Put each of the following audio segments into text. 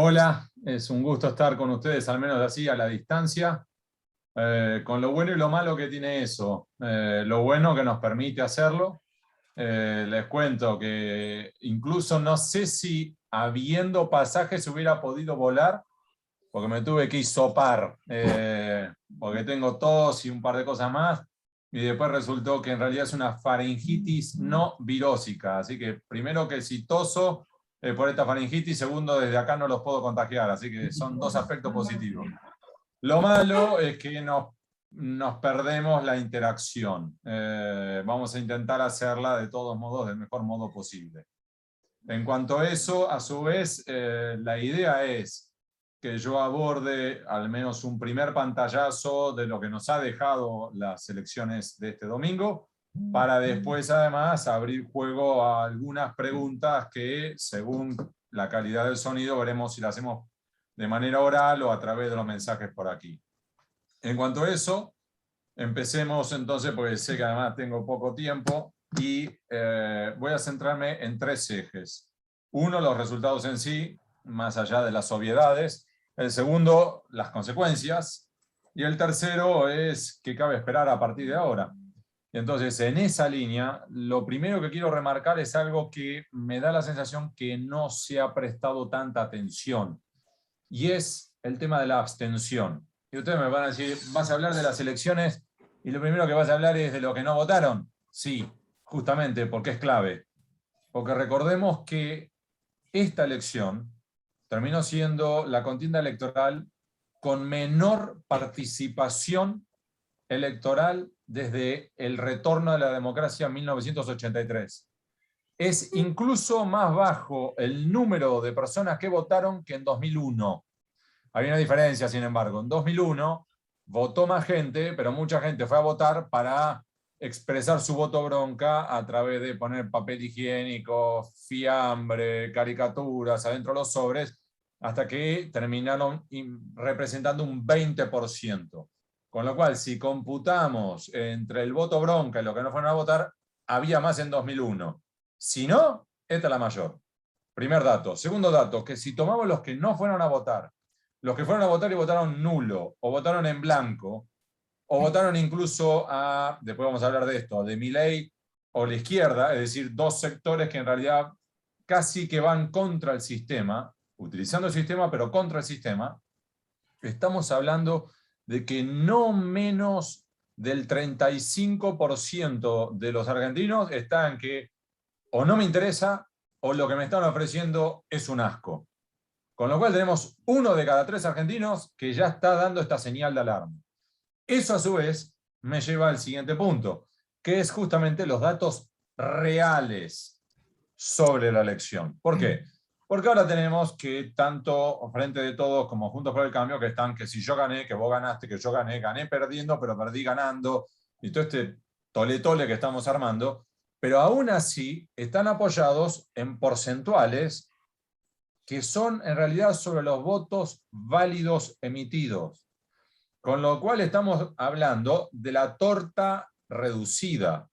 Hola, es un gusto estar con ustedes, al menos así a la distancia, con lo bueno y lo malo que tiene eso. Lo bueno que nos permite hacerlo. Les cuento que incluso no sé si habiendo pasajes hubiera podido volar, porque me tuve que hisopar, porque tengo tos y un par de cosas más, y después resultó que en realidad es una faringitis no virósica, así que primero que si toso por esta faringitis, segundo desde acá no los puedo contagiar, así que son dos aspectos positivos. Lo malo es que nos perdemos la interacción. Vamos a intentar hacerla de todos modos del mejor modo posible. En cuanto a eso, a su vez, la idea es que yo aborde al menos un primer pantallazo de lo que nos ha dejado las elecciones de este domingo, para después además abrir juego a algunas preguntas que, según la calidad del sonido, veremos si las hacemos de manera oral o a través de los mensajes por aquí. En cuanto a eso, empecemos entonces, porque sé que además tengo poco tiempo, y voy a centrarme en tres ejes. Uno, los resultados en sí, más allá de las obviedades. El segundo, las consecuencias. Y el tercero es qué cabe esperar a partir de ahora. Y entonces, en esa línea, lo primero que quiero remarcar es algo que me da la sensación que no se ha prestado tanta atención, y es el tema de la abstención. Y ustedes me van a decir, ¿vas a hablar de las elecciones y lo primero que vas a hablar es de lo que no votaron? Sí, justamente porque es clave. Porque recordemos que esta elección terminó siendo la contienda electoral con menor participación electoral desde el retorno de la democracia en 1983. Es incluso más bajo el número de personas que votaron que en 2001. Había una diferencia, sin embargo. En 2001 votó más gente, pero mucha gente fue a votar para expresar su voto bronca a través de poner papel higiénico, fiambre, caricaturas adentro de los sobres, hasta que terminaron representando un 20%. Con lo cual, si computamos entre el voto bronca y lo que no fueron a votar, había más en 2001. Si no, esta es la mayor. Primer dato. Segundo dato, que si tomamos los que no fueron a votar, los que fueron a votar y votaron nulo, o votaron en blanco, o votaron incluso a, después vamos a hablar de esto, de Milei o la izquierda, es decir, dos sectores que en realidad casi que van contra el sistema, utilizando el sistema, pero contra el sistema, estamos hablando de que no menos del 35% de los argentinos están que o no me interesa o lo que me están ofreciendo es un asco. Con lo cual tenemos 1 de cada 3 argentinos que ya está dando esta señal de alarma. Eso a su vez me lleva al siguiente punto, que es justamente los datos reales sobre la elección. ¿Por qué? Porque ahora tenemos que tanto Frente de Todos como Juntos por el Cambio, que están que si yo gané, que vos ganaste, que yo gané, gané perdiendo, pero perdí ganando, y todo este tole-tole que estamos armando, pero aún así están apoyados en porcentuales que son en realidad sobre los votos válidos emitidos. Con lo cual estamos hablando de la torta reducida.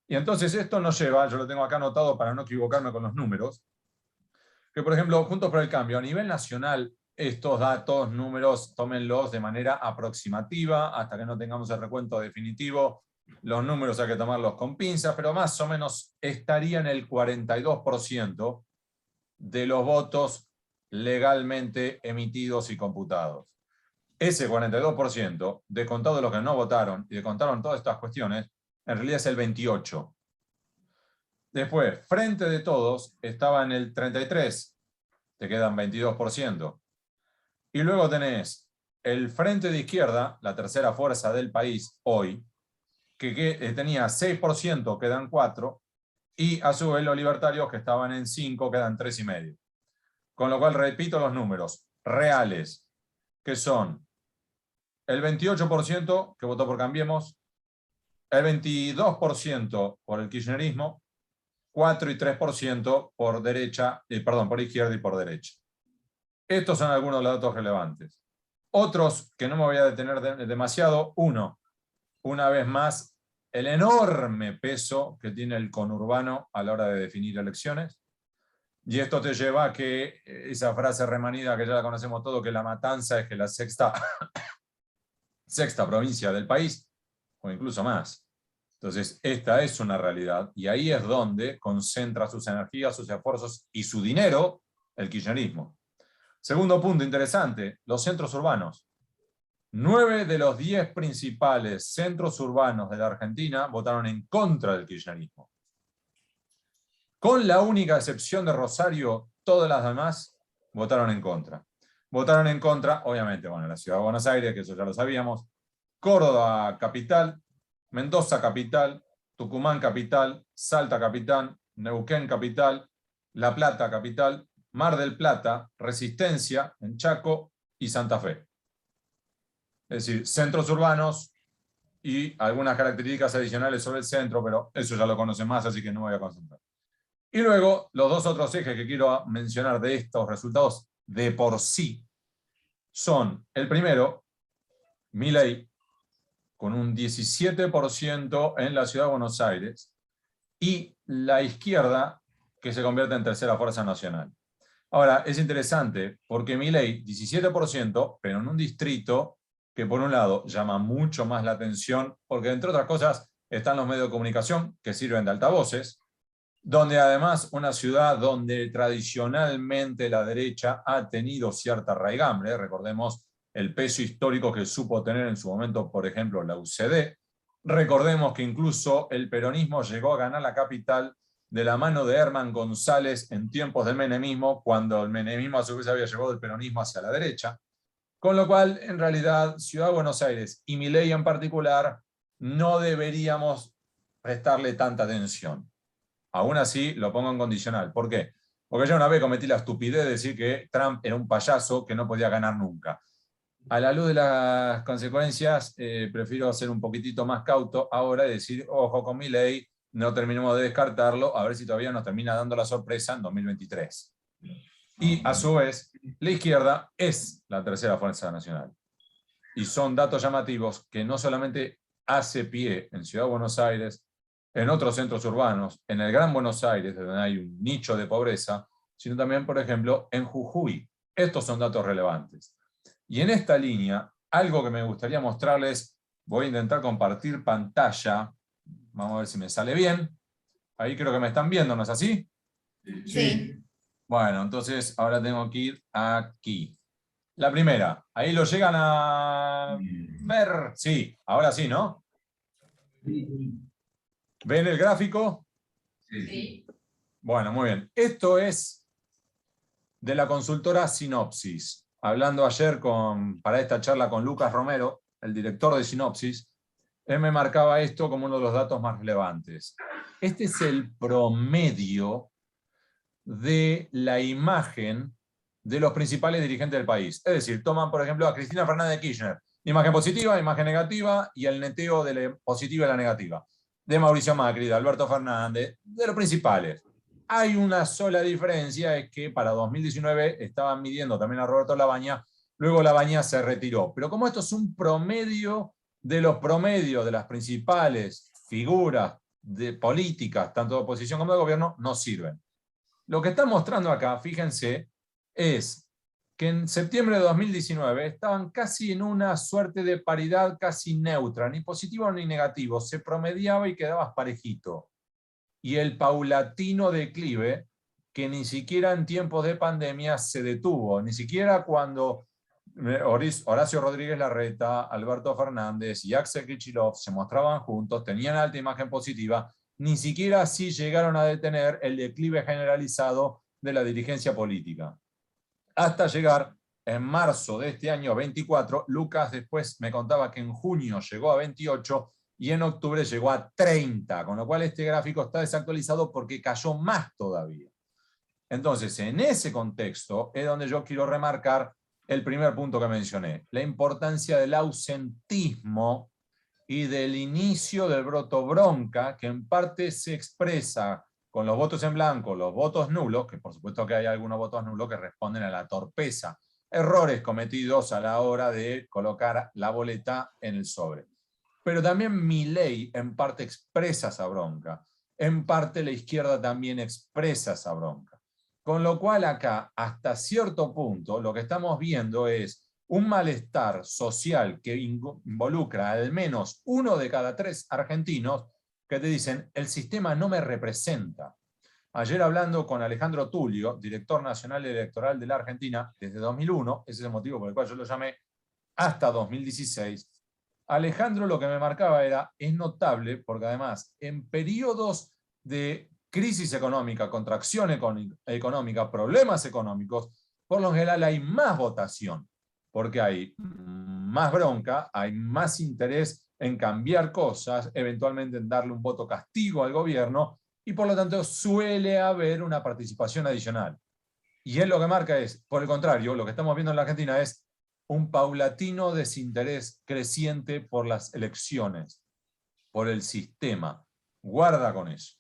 Y entonces esto nos lleva, yo lo tengo acá anotado para no equivocarme con los números, que por ejemplo, Juntos por el Cambio, a nivel nacional, estos datos, números, tómenlos de manera aproximativa, hasta que no tengamos el recuento definitivo. Los números hay que tomarlos con pinzas, pero más o menos estaría en el 42% de los votos legalmente emitidos y computados. Ese 42%, descontado de los que no votaron y descontaron todas estas cuestiones, en realidad es el 28%. Después, Frente de Todos estaba en el 33%, te quedan 22%. Y luego tenés el Frente de Izquierda, la tercera fuerza del país hoy, que tenía 6%, quedan 4%, y a su vez los libertarios que estaban en 5%, quedan 3,5%. Con lo cual repito los números reales, que son el 28% que votó por Cambiemos, el 22% por el kirchnerismo, 4 y 3% por derecha, por izquierda y por derecha. Estos son algunos de los datos relevantes. Otros que no me voy a detener demasiado. Uno, una vez más, el enorme peso que tiene el conurbano a la hora de definir elecciones. Y esto te lleva a que esa frase remanida que ya la conocemos todo, que la matanza es que la sexta provincia del país, o incluso más. Entonces, esta es una realidad, y ahí es donde concentra sus energías, sus esfuerzos y su dinero el kirchnerismo. Segundo punto interesante, los centros urbanos. 9 de los 10 principales centros urbanos de la Argentina votaron en contra del kirchnerismo. Con la única excepción de Rosario, todas las demás votaron en contra. Votaron en contra, obviamente, bueno, la ciudad de Buenos Aires, que eso ya lo sabíamos, Córdoba capital, Mendoza capital, Tucumán capital, Salta capital, Neuquén capital, La Plata capital, Mar del Plata, Resistencia en Chaco y Santa Fe. Es decir, centros urbanos y algunas características adicionales sobre el centro, pero eso ya lo conocen más, así que no me voy a concentrar. Y luego, los dos otros ejes que quiero mencionar de estos resultados de por sí son, el primero, Milei, con un 17% en la ciudad de Buenos Aires, y la izquierda, que se convierte en tercera fuerza nacional. Ahora, es interesante, porque Milei, 17%, pero en un distrito que por un lado llama mucho más la atención, porque entre otras cosas están los medios de comunicación que sirven de altavoces, donde además una ciudad donde tradicionalmente la derecha ha tenido cierta raigambre, recordemos el peso histórico que supo tener en su momento, por ejemplo, la UCD, recordemos que incluso el peronismo llegó a ganar la capital de la mano de Herman González en tiempos del menemismo, cuando el menemismo a su vez había llevado el peronismo hacia la derecha, con lo cual, en realidad, Ciudad de Buenos Aires y Milei en particular, no deberíamos prestarle tanta atención. Aún así, lo pongo en condicional. ¿Por qué? Porque ya una vez cometí la estupidez de decir que Trump era un payaso que no podía ganar nunca. A la luz de las consecuencias, prefiero ser un poquitito más cauto ahora y decir, ojo con Milei, no terminemos de descartarlo, a ver si todavía nos termina dando la sorpresa en 2023. Y a su vez, la izquierda es la tercera fuerza nacional. Y son datos llamativos que no solamente hace pie en Ciudad de Buenos Aires, en otros centros urbanos, en el Gran Buenos Aires, donde hay un nicho de pobreza, sino también, por ejemplo, en Jujuy. Estos son datos relevantes. Y en esta línea, algo que me gustaría mostrarles, voy a intentar compartir pantalla, vamos a ver si me sale bien. Ahí creo que me están viendo, ¿no es así? Sí. Bueno, entonces ahora tengo que ir aquí. La primera, ahí lo llegan a ver, sí, ahora sí, ¿no? ¿Ven el gráfico? Sí. Bueno, muy bien. Esto es de la consultora Sinopsis. Hablando ayer para esta charla con Lucas Romero, el director de Sinopsis, él me marcaba esto como uno de los datos más relevantes. Este es el promedio de la imagen de los principales dirigentes del país. Es decir, toman, por ejemplo, a Cristina Fernández de Kirchner. Imagen positiva, imagen negativa, y el neteo de la positiva y la negativa. De Mauricio Macri, de Alberto Fernández, de los principales. Hay una sola diferencia, es que para 2019 estaban midiendo también a Roberto Labaña, luego Labaña se retiró. Pero como esto es un promedio de los promedios de las principales figuras de políticas, tanto de oposición como de gobierno, no sirven. Lo que está mostrando acá, fíjense, es que en septiembre de 2019 estaban casi en una suerte de paridad casi neutra, ni positivo ni negativo, se promediaba y quedabas parejito. Y el paulatino declive, que ni siquiera en tiempos de pandemia se detuvo, ni siquiera cuando Horacio Rodríguez Larreta, Alberto Fernández y Axel Kicillof se mostraban juntos, tenían alta imagen positiva, ni siquiera así llegaron a detener el declive generalizado de la dirigencia política. Hasta llegar en marzo de este año 24, Lucas después me contaba que en junio llegó a 28 y en octubre llegó a 30, con lo cual este gráfico está desactualizado porque cayó más todavía. Entonces, en ese contexto es donde yo quiero remarcar el primer punto que mencioné, la importancia del ausentismo y del inicio del broto bronca, que en parte se expresa con los votos en blanco, los votos nulos, que por supuesto que hay algunos votos nulos que responden a la torpeza, errores cometidos a la hora de colocar la boleta en el sobre. Pero también Milei en parte expresa esa bronca, en parte la izquierda también expresa esa bronca. Con lo cual acá, hasta cierto punto, lo que estamos viendo es un malestar social que involucra al menos 1 de cada 3 argentinos que te dicen, el sistema no me representa. Ayer hablando con Alejandro Tulio, director nacional electoral de la Argentina, desde 2001, ese es el motivo por el cual yo lo llamé, hasta 2016, Alejandro lo que me marcaba era, es notable, porque además en periodos de crisis económica, contracción económica, problemas económicos, por lo general hay más votación, porque hay más bronca, hay más interés en cambiar cosas, eventualmente en darle un voto castigo al gobierno, y por lo tanto suele haber una participación adicional. Y él lo que marca es, por el contrario, lo que estamos viendo en la Argentina es un paulatino desinterés creciente por las elecciones, por el sistema. Guarda con eso.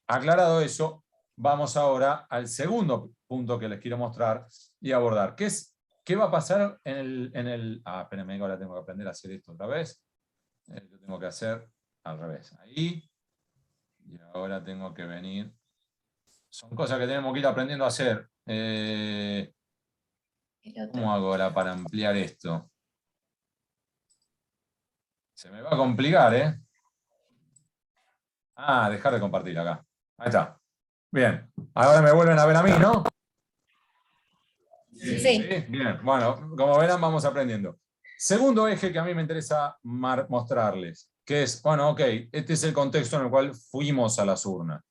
Aclarado eso, vamos ahora al segundo punto que les quiero mostrar y abordar, que es qué va a pasar en el espérenme, ahora tengo que aprender a hacer esto otra vez. Lo tengo que hacer al revés. Ahí. Y ahora tengo que venir. Son cosas que tenemos que ir aprendiendo a hacer. ¿Cómo hago ahora para ampliar esto? Se me va a complicar, ¿eh? Dejar de compartir acá. Ahí está. Bien. Ahora me vuelven a ver a mí, ¿no? Sí. Bien. Bueno, como verán, vamos aprendiendo. Segundo eje que a mí me interesa mostrarles, que es, bueno, ok, este es el contexto en el cual fuimos a las urnas.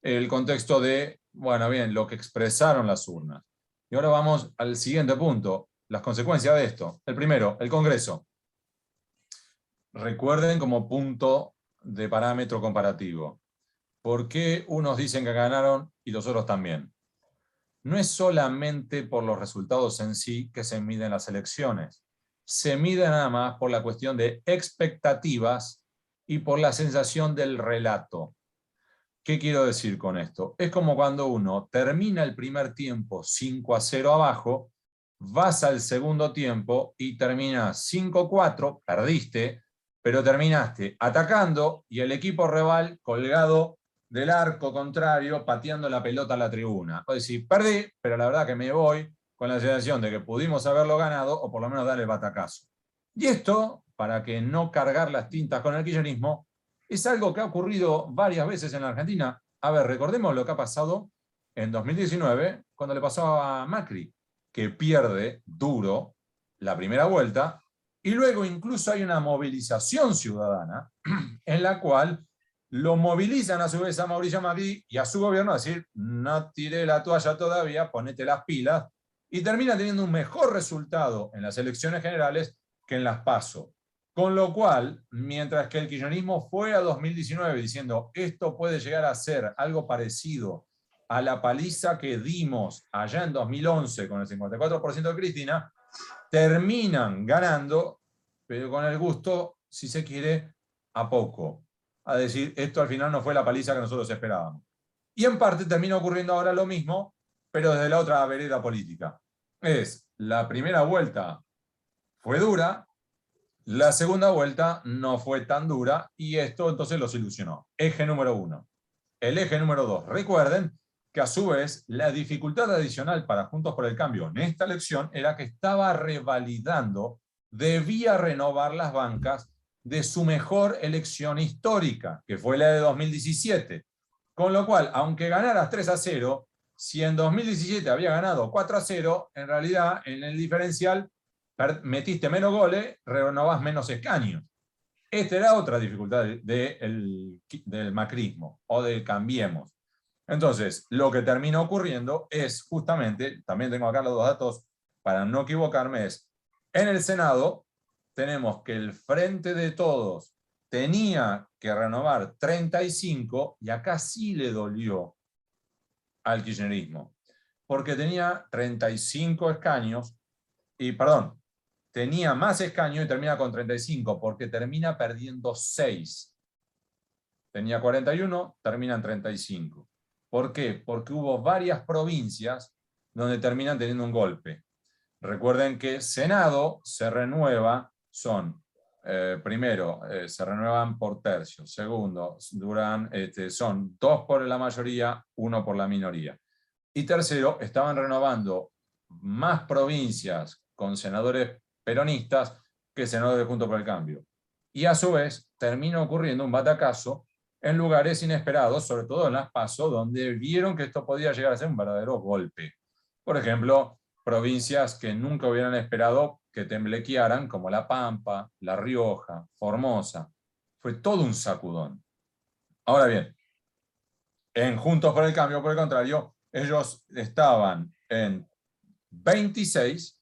El contexto de, bueno, bien, lo que expresaron las urnas. Y ahora vamos al siguiente punto, las consecuencias de esto. El primero, el Congreso. Recuerden como punto de parámetro comparativo. ¿Por qué unos dicen que ganaron y los otros también? No es solamente por los resultados en sí que se miden las elecciones. Se mide nada más por la cuestión de expectativas y por la sensación del relato. ¿Qué quiero decir con esto? Es como cuando uno termina el primer tiempo 5-0 abajo, vas al segundo tiempo y terminas 5-4, perdiste, pero terminaste atacando y el equipo rival colgado del arco contrario, pateando la pelota a la tribuna. Puedes decir, perdí, pero la verdad que me voy con la sensación de que pudimos haberlo ganado o por lo menos darle el batacazo. Y esto, para que no cargar las tintas con el kirchnerismo, es algo que ha ocurrido varias veces en la Argentina. A ver, recordemos lo que ha pasado en 2019, cuando le pasó a Macri, que pierde duro la primera vuelta, y luego incluso hay una movilización ciudadana en la cual lo movilizan a su vez a Mauricio Macri y a su gobierno a decir, no tiré la toalla todavía, ponete las pilas, y termina teniendo un mejor resultado en las elecciones generales que en las PASO. Con lo cual, mientras que el kirchnerismo fue a 2019 diciendo esto puede llegar a ser algo parecido a la paliza que dimos allá en 2011 con el 54% de Cristina, terminan ganando, pero con el gusto, si se quiere, a poco. A decir, esto al final no fue la paliza que nosotros esperábamos. Y en parte termina ocurriendo ahora lo mismo, pero desde la otra vereda política. Es, la primera vuelta fue dura, la segunda vuelta no fue tan dura y esto entonces los ilusionó. Eje número 1. El eje número 2. Recuerden que a su vez la dificultad adicional para Juntos por el Cambio en esta elección era que estaba revalidando, debía renovar las bancas de su mejor elección histórica, que fue la de 2017. Con lo cual, aunque ganaras 3-0, si en 2017 había ganado 4-0, en realidad en el diferencial metiste menos goles, renovás menos escaños. Esta era otra dificultad del macrismo o del cambiemos. Entonces, lo que termina ocurriendo es justamente, también tengo acá los dos datos para no equivocarme, es en el Senado tenemos que el Frente de Todos tenía que renovar 35 y acá sí le dolió al kirchnerismo, porque tenía 35 escaños y, perdón, tenía más escaños y termina con 35, porque termina perdiendo 6. Tenía 41, termina en 35. ¿Por qué? Porque hubo varias provincias donde terminan teniendo un golpe. Recuerden que Senado se renueva, primero, se renuevan por tercios. Segundo, son 2 por la mayoría, 1 por la minoría. Y tercero, estaban renovando más provincias con senadores peronistas que senadores de Juntos por el Cambio. Y a su vez termina ocurriendo un batacazo en lugares inesperados, sobre todo en las PASO, donde vieron que esto podía llegar a ser un verdadero golpe. Por ejemplo, provincias que nunca hubieran esperado que temblequearan, como La Pampa, La Rioja, Formosa. Fue todo un sacudón. Ahora bien, en Juntos por el Cambio, por el contrario, ellos estaban en 26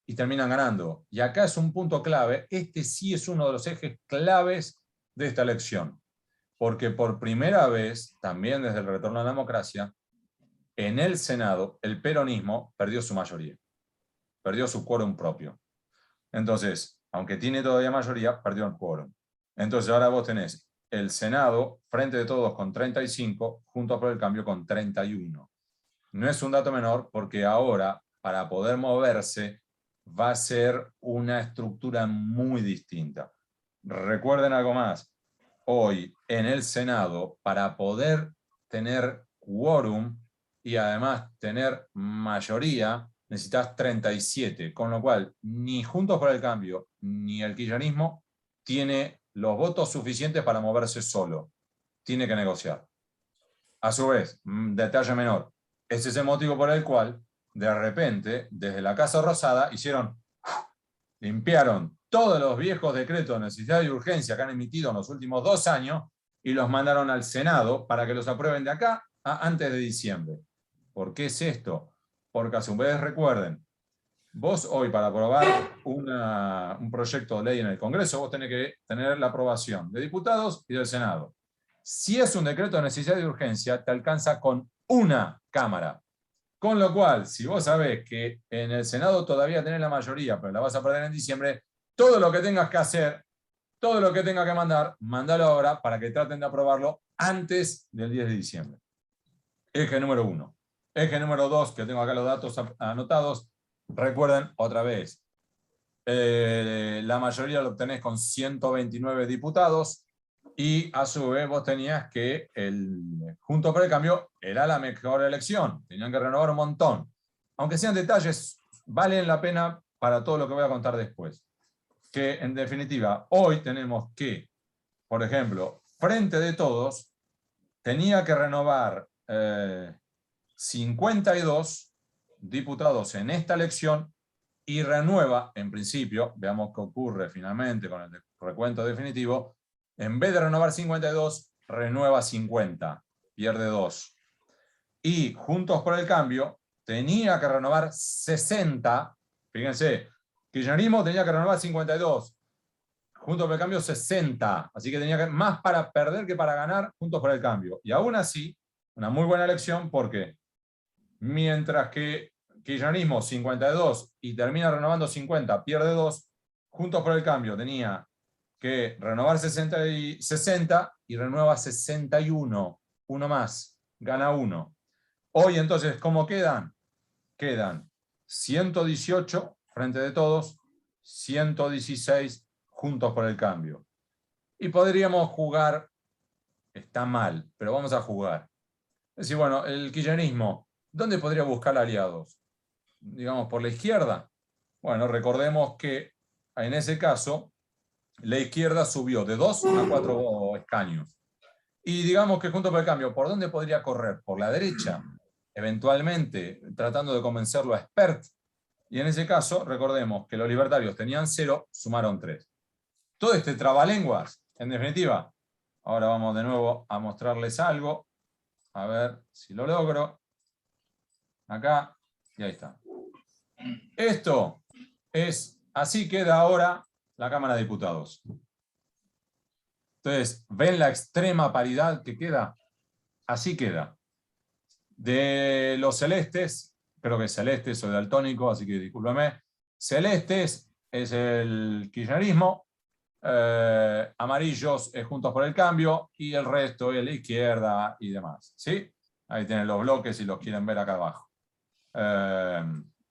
y terminan ganando. Y acá es un punto clave. Este sí es uno de los ejes claves de esta elección. Porque por primera vez, también desde el retorno a la democracia, en el Senado, el peronismo perdió su mayoría. Perdió su quórum propio. Entonces, aunque tiene todavía mayoría, perdió el quórum. Entonces ahora vos tenés el Senado, Frente de Todos con 35, Juntos por el Cambio con 31. No es un dato menor porque ahora, para poder moverse, va a ser una estructura muy distinta. Recuerden algo más. Hoy, en el Senado, para poder tener quórum y además tener mayoría, necesitas 37, con lo cual ni Juntos por el Cambio ni el kirchnerismo tiene los votos suficientes para moverse solo. Tiene que negociar. A su vez, detalle menor, ese es el motivo por el cual, de repente, desde la Casa Rosada, limpiaron todos los viejos decretos de necesidad y urgencia que han emitido en los últimos 2 años y los mandaron al Senado para que los aprueben de acá a antes de diciembre. ¿Por qué es esto? Porque a su vez recuerden, vos hoy para aprobar un proyecto de ley en el Congreso, vos tenés que tener la aprobación de diputados y del Senado. Si es un decreto de necesidad y urgencia, te alcanza con una Cámara. Con lo cual, si vos sabés que en el Senado todavía tenés la mayoría, pero la vas a perder en diciembre, todo lo que tengas que hacer, todo lo que tengas que mandar, mandalo ahora para que traten de aprobarlo antes del 10 de diciembre. Eje número 1. Eje número 2, que tengo acá los datos anotados. Recuerden otra vez, la mayoría lo obtenés con 129 diputados y a su vez vos tenías que Juntos por el Cambio era la mejor elección, tenían que renovar un montón. Aunque sean detalles, valen la pena para todo lo que voy a contar después. Que en definitiva, hoy tenemos que, por ejemplo, Frente de Todos tenía que renovar 52 diputados en esta elección y renueva, en principio, veamos qué ocurre finalmente con el recuento definitivo, en vez de renovar 52, renueva 50, pierde 2. Y Juntos por el Cambio tenía que renovar 60, fíjense, kirchnerismo tenía que renovar 52, Juntos por el Cambio 60, así que tenía que, más para perder que para ganar Juntos por el Cambio. Y aún así, una muy buena elección porque mientras que kirchnerismo 52 y termina renovando 50, pierde 2, Juntos por el Cambio tenía que renovar 60 y renueva 61, uno más, gana 1. Hoy entonces, ¿cómo quedan? Quedan 118 Frente de Todos, 116 Juntos por el Cambio. Y podríamos jugar, está mal, pero vamos a jugar. Es decir, bueno, el kirchnerismo, ¿dónde podría buscar aliados? Digamos, por la izquierda. Bueno, recordemos que en ese caso, la izquierda subió de 2 a 4 escaños. Y digamos que Juntos por el Cambio, ¿por dónde podría correr? Por la derecha, eventualmente, tratando de convencerlo a Espert. Y en ese caso, recordemos que los libertarios tenían 0, sumaron 3. Todo este trabalenguas, en definitiva, ahora vamos de nuevo a mostrarles algo. A ver si lo logro. Acá, y ahí está. Esto es, así queda ahora la Cámara de Diputados. Entonces, ¿ven la extrema paridad que queda? Así queda. De los celestes, creo que es celeste, soy daltónico, así que discúlpeme. Celestes es el kirchnerismo, amarillos es Juntos por el Cambio y el resto es la izquierda y demás. ¿Sí? Ahí tienen los bloques si los quieren ver acá abajo.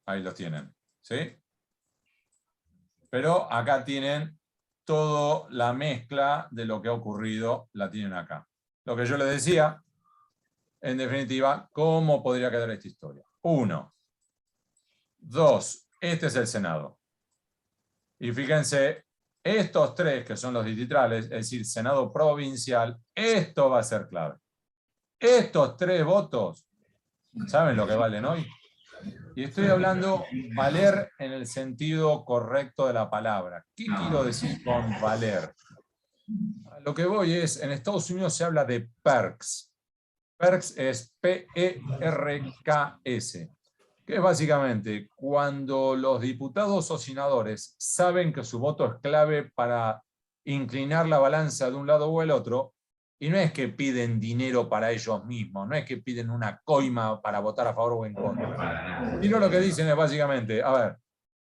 Ahí los tienen. ¿Sí? Pero acá tienen toda la mezcla de lo que ha ocurrido, la tienen acá. Lo que yo les decía, en definitiva, cómo podría quedar esta historia. 1. 2. Este es el Senado. Y fíjense, estos 3 que son los distritales, es decir, Senado provincial, esto va a ser clave. Estos 3 votos, ¿saben lo que valen hoy? Y estoy hablando valer en el sentido correcto de la palabra. ¿Qué quiero decir con valer? Lo que voy es, en Estados Unidos se habla de perks. Perks es P-E-R-K-S. Que es básicamente cuando los diputados o senadores saben que su voto es clave para inclinar la balanza de un lado o el otro, y no es que piden dinero para ellos mismos, no es que piden una coima para votar a favor o en contra. Sino lo que dicen es básicamente, a ver,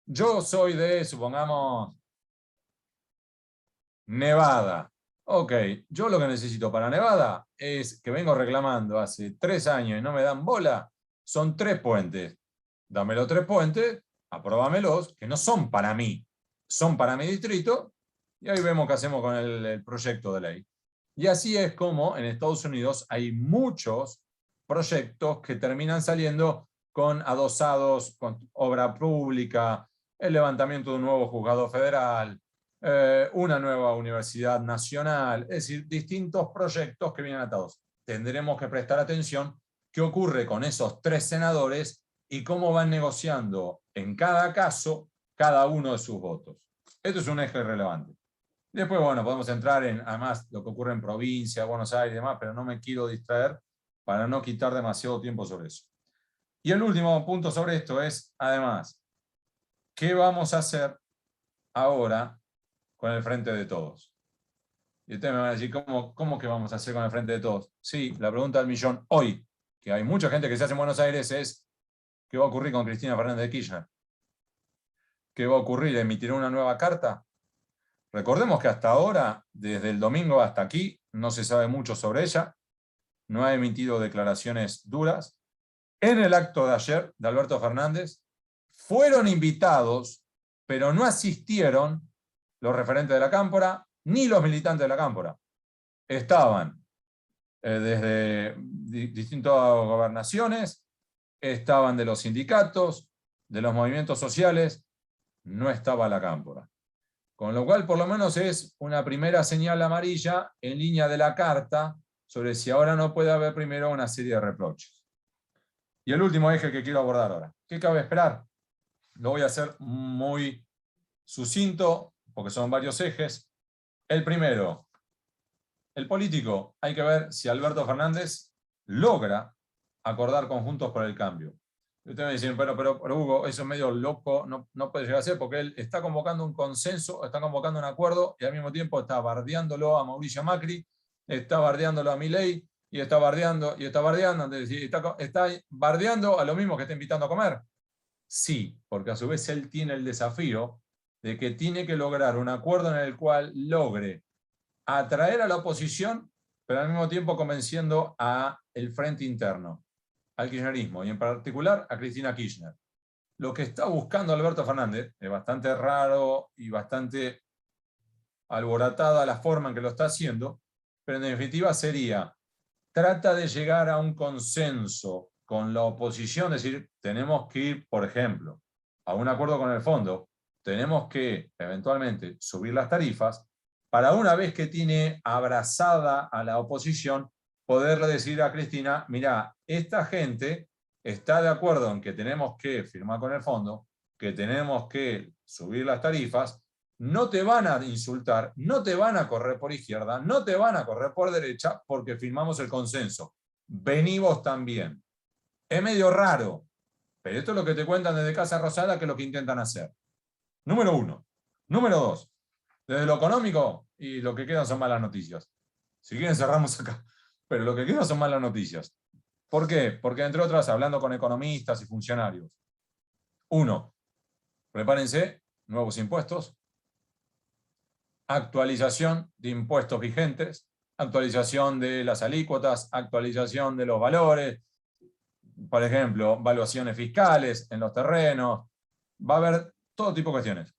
yo soy de, supongamos, Nevada. Ok, yo lo que necesito para Nevada es que vengo reclamando hace 3 años y no me dan bola, son 3 puentes. Dame los 3 puentes, apróbamelos, que no son para mí, son para mi distrito, y ahí vemos qué hacemos con el proyecto de ley. Y así es como en Estados Unidos hay muchos proyectos que terminan saliendo con adosados, con obra pública, el levantamiento de un nuevo juzgado federal, una nueva universidad nacional, es decir, distintos proyectos que vienen atados. Tendremos que prestar atención qué ocurre con esos 3 senadores y cómo van negociando en cada caso cada uno de sus votos. Esto es un eje relevante. Después, bueno, podemos entrar en, además, lo que ocurre en provincia, Buenos Aires y demás, pero no me quiero distraer para no quitar demasiado tiempo sobre eso. Y el último punto sobre esto es, además, ¿qué vamos a hacer ahora con el Frente de Todos? Y ustedes me van a decir, ¿cómo que vamos a hacer con el Frente de Todos? Sí, la pregunta del millón hoy, que hay mucha gente que se hace en Buenos Aires, es ¿qué va a ocurrir con Cristina Fernández de Kirchner? ¿Qué va a ocurrir? ¿Emitirá una nueva carta? Recordemos que hasta ahora, desde el domingo hasta aquí, no se sabe mucho sobre ella, no ha emitido declaraciones duras. En el acto de ayer de Alberto Fernández, fueron invitados, pero no asistieron los referentes de la Cámpora, ni los militantes de la Cámpora. Estaban desde distintas gobernaciones, estaban de los sindicatos, de los movimientos sociales, no estaba la Cámpora. Con lo cual, por lo menos es una primera señal amarilla en línea de la carta sobre si ahora no puede haber primero una serie de reproches. Y el último eje que quiero abordar ahora. ¿Qué cabe esperar? Lo voy a hacer muy sucinto, porque son varios ejes. El primero, el político. Hay que ver si Alberto Fernández logra acordar conjuntos por el cambio. Y ustedes me dicen, pero Hugo, eso es medio loco, no puede llegar a ser, porque él está convocando un consenso, está convocando un acuerdo, y al mismo tiempo está bardeándolo a Mauricio Macri, está bardeándolo a Milei, y está bardeando, está bardeando a lo mismo que está invitando a comer. Sí, porque a su vez él tiene el desafío de que tiene que lograr un acuerdo en el cual logre atraer a la oposición, pero al mismo tiempo convenciendo a el frente interno, al kirchnerismo, y en particular a Cristina Kirchner. Lo que está buscando Alberto Fernández es bastante raro y bastante alborotada la forma en que lo está haciendo, pero en definitiva sería, trata de llegar a un consenso con la oposición, es decir, tenemos que ir, por ejemplo, a un acuerdo con el fondo, tenemos que eventualmente subir las tarifas, para una vez que tiene abrazada a la oposición, poderle decir a Cristina, mira, esta gente está de acuerdo en que tenemos que firmar con el fondo, que tenemos que subir las tarifas, no te van a insultar, no te van a correr por izquierda, no te van a correr por derecha porque firmamos el consenso. Vení vos también. Es medio raro, pero esto es lo que te cuentan desde Casa Rosada, que es lo que intentan hacer. Número 1. Número 2. Desde lo económico, y lo que quedan son malas noticias. Si quieren cerramos acá. Pero lo que quedan son malas noticias. ¿Por qué? Porque entre otras, hablando con economistas y funcionarios. 1. Prepárense, nuevos impuestos. Actualización de impuestos vigentes. Actualización de las alícuotas. Actualización de los valores. Por ejemplo, valuaciones fiscales en los terrenos. Va a haber todo tipo de cuestiones.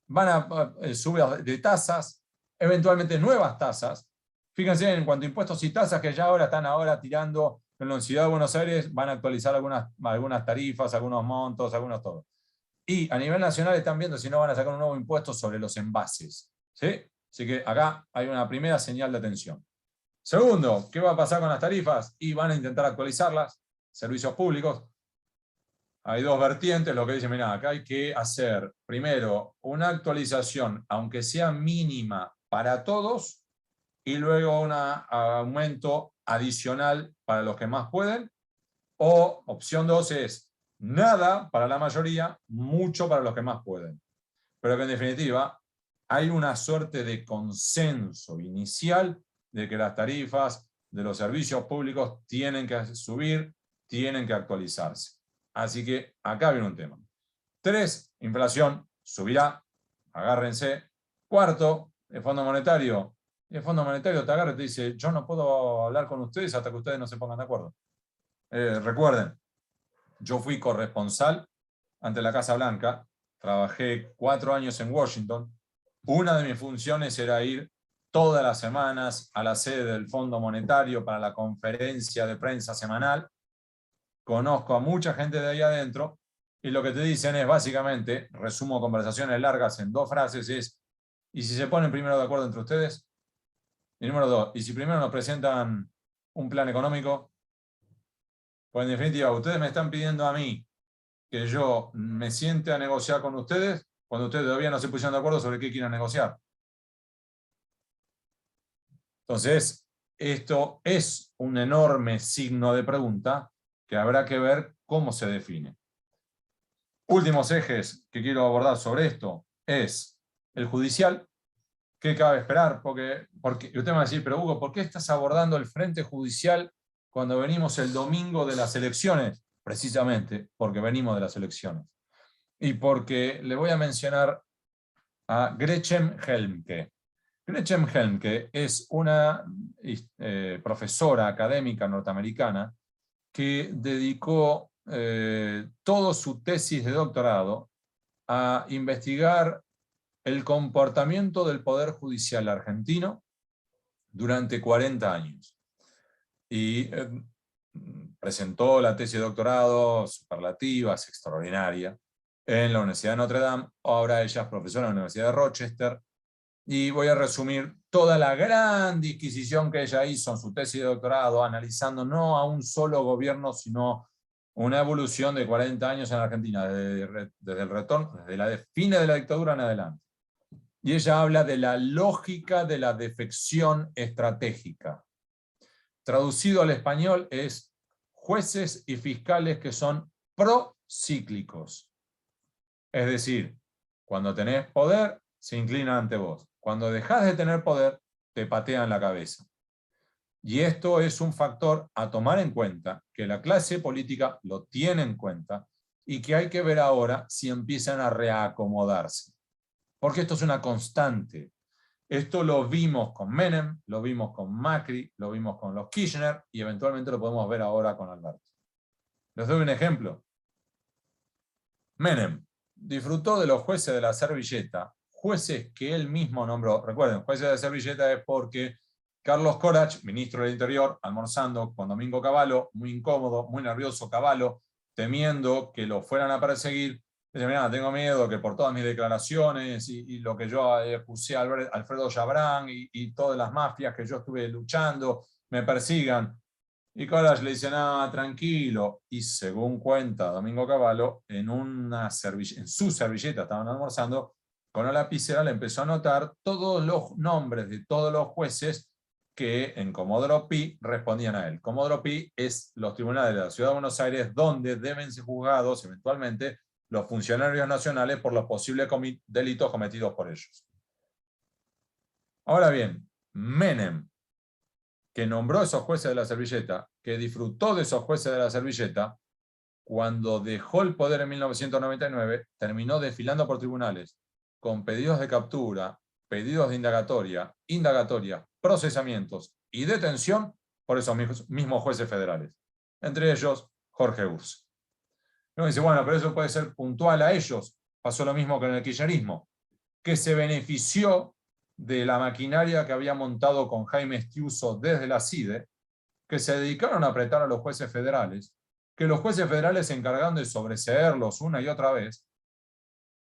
Van a subir de tasas, eventualmente nuevas tasas. Fíjense en cuanto a impuestos y tasas que ya ahora están tirando en la Ciudad de Buenos Aires van a actualizar algunas tarifas, algunos montos, algunos todo. Y a nivel nacional están viendo si no van a sacar un nuevo impuesto sobre los envases. ¿Sí? Así que acá hay una primera señal de atención. Segundo, ¿qué va a pasar con las tarifas? Y van a intentar actualizarlas. Servicios públicos. Hay dos vertientes, lo que dicen, mirá, acá hay que hacer primero una actualización, aunque sea mínima para todos, y luego un aumento adicional para los que más pueden. O opción 2 es nada para la mayoría, mucho para los que más pueden. Pero que en definitiva hay una suerte de consenso inicial de que las tarifas de los servicios públicos tienen que subir, tienen que actualizarse. Así que acá viene un tema. 3, inflación subirá, agárrense. Cuarto, el Fondo Monetario. El Fondo Monetario te agarra y te dice, yo no puedo hablar con ustedes hasta que ustedes no se pongan de acuerdo. Recuerden, yo fui corresponsal ante la Casa Blanca, trabajé 4 años en Washington. Una de mis funciones era ir todas las semanas a la sede del Fondo Monetario para la conferencia de prensa semanal. Conozco a mucha gente de ahí adentro y lo que te dicen es básicamente, resumo conversaciones largas en 2 frases, es ¿y si se ponen primero de acuerdo entre ustedes? Y número 2, ¿y si primero nos presentan un plan económico? Pues en definitiva, ustedes me están pidiendo a mí que yo me siente a negociar con ustedes cuando ustedes todavía no se pusieron de acuerdo sobre qué quieren negociar. Entonces, esto es un enorme signo de pregunta que habrá que ver cómo se define. Últimos ejes que quiero abordar sobre esto es el judicial. ¿Qué cabe esperar? Porque usted me va a decir, pero Hugo, ¿por qué estás abordando el frente judicial cuando venimos el domingo de las elecciones? Precisamente porque venimos de las elecciones. Y porque le voy a mencionar a Gretchen Helmke. Gretchen Helmke es una profesora académica norteamericana que dedicó toda su tesis de doctorado a investigar el comportamiento del Poder Judicial argentino durante 40 años. Y presentó la tesis de doctorado, superlativa, es extraordinaria, en la Universidad de Notre Dame. Ahora ella es profesora en la Universidad de Rochester. Y voy a resumir toda la gran disquisición que ella hizo en su tesis de doctorado, analizando no a un solo gobierno, sino una evolución de 40 años en Argentina, desde el retorno, desde la fines de la dictadura en adelante. Y ella habla de la lógica de la defección estratégica. Traducido al español es jueces y fiscales que son procíclicos. Es decir, cuando tenés poder, se inclinan ante vos. Cuando dejás de tener poder, te patean la cabeza. Y esto es un factor a tomar en cuenta, que la clase política lo tiene en cuenta, y que hay que ver ahora si empiezan a reacomodarse. Porque esto es una constante. Esto lo vimos con Menem, lo vimos con Macri, lo vimos con los Kirchner, y eventualmente lo podemos ver ahora con Alberto. Les doy un ejemplo. Menem disfrutó de los jueces de la servilleta, jueces que él mismo nombró. Recuerden, jueces de la servilleta es porque Carlos Corach, ministro del Interior, almorzando con Domingo Cavallo, muy incómodo, muy nervioso Cavallo, temiendo que lo fueran a perseguir, dice, mirá, tengo miedo que por todas mis declaraciones y lo que yo acusé a Alfredo Chabrán y todas las mafias que yo estuve luchando, me persigan. Y Corach le dice, nada, tranquilo. Y según cuenta Domingo Cavallo, en su servilleta, estaban almorzando, con la lapicera le empezó a anotar todos los nombres de todos los jueces que en Comodoro Pi respondían a él. Comodoro Pi es los tribunales de la Ciudad de Buenos Aires donde deben ser juzgados eventualmente los funcionarios nacionales por los posibles delitos cometidos por ellos. Ahora bien, Menem, que nombró esos jueces de la servilleta, que disfrutó de esos jueces de la servilleta, cuando dejó el poder en 1999, terminó desfilando por tribunales, con pedidos de captura, pedidos de indagatoria, procesamientos y detención por esos mismos jueces federales. Entre ellos, Jorge Urs. Uno dice, bueno, pero eso puede ser puntual a ellos. Pasó lo mismo con el kirchnerismo, que se benefició de la maquinaria que había montado con Jaime Estiuso desde la CIDE, que se dedicaron a apretar a los jueces federales, que los jueces federales se encargaron de sobreseerlos una y otra vez,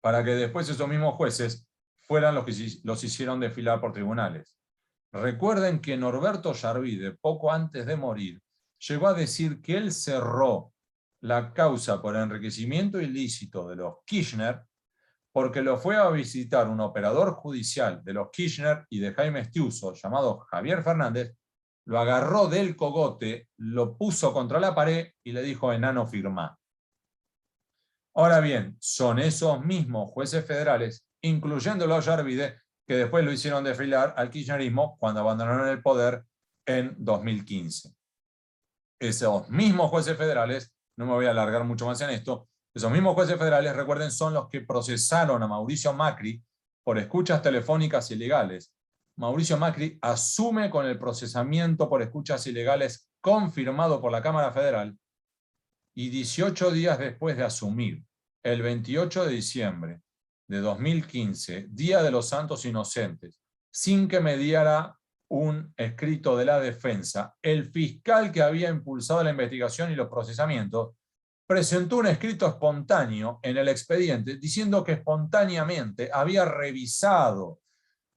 para que después esos mismos jueces fueran los que los hicieron desfilar por tribunales. Recuerden que Norberto Yarvide, poco antes de morir, llegó a decir que él cerró la causa por enriquecimiento ilícito de los Kirchner porque lo fue a visitar un operador judicial de los Kirchner y de Jaime Estiuso, llamado Javier Fernández, lo agarró del cogote, lo puso contra la pared y le dijo: enano, firmá. Ahora bien, son esos mismos jueces federales, incluyéndolo a Yarvide, que después lo hicieron desfilar al kirchnerismo cuando abandonaron el poder en 2015. Esos mismos jueces federales, no me voy a alargar mucho más en esto, esos mismos jueces federales, recuerden, son los que procesaron a Mauricio Macri por escuchas telefónicas ilegales. Mauricio Macri asume con el procesamiento por escuchas ilegales confirmado por la Cámara Federal y 18 días después de asumir, el 28 de diciembre de 2015, Día de los Santos Inocentes, sin que mediara un escrito de la defensa, el fiscal que había impulsado la investigación y los procesamientos presentó un escrito espontáneo en el expediente diciendo que espontáneamente había revisado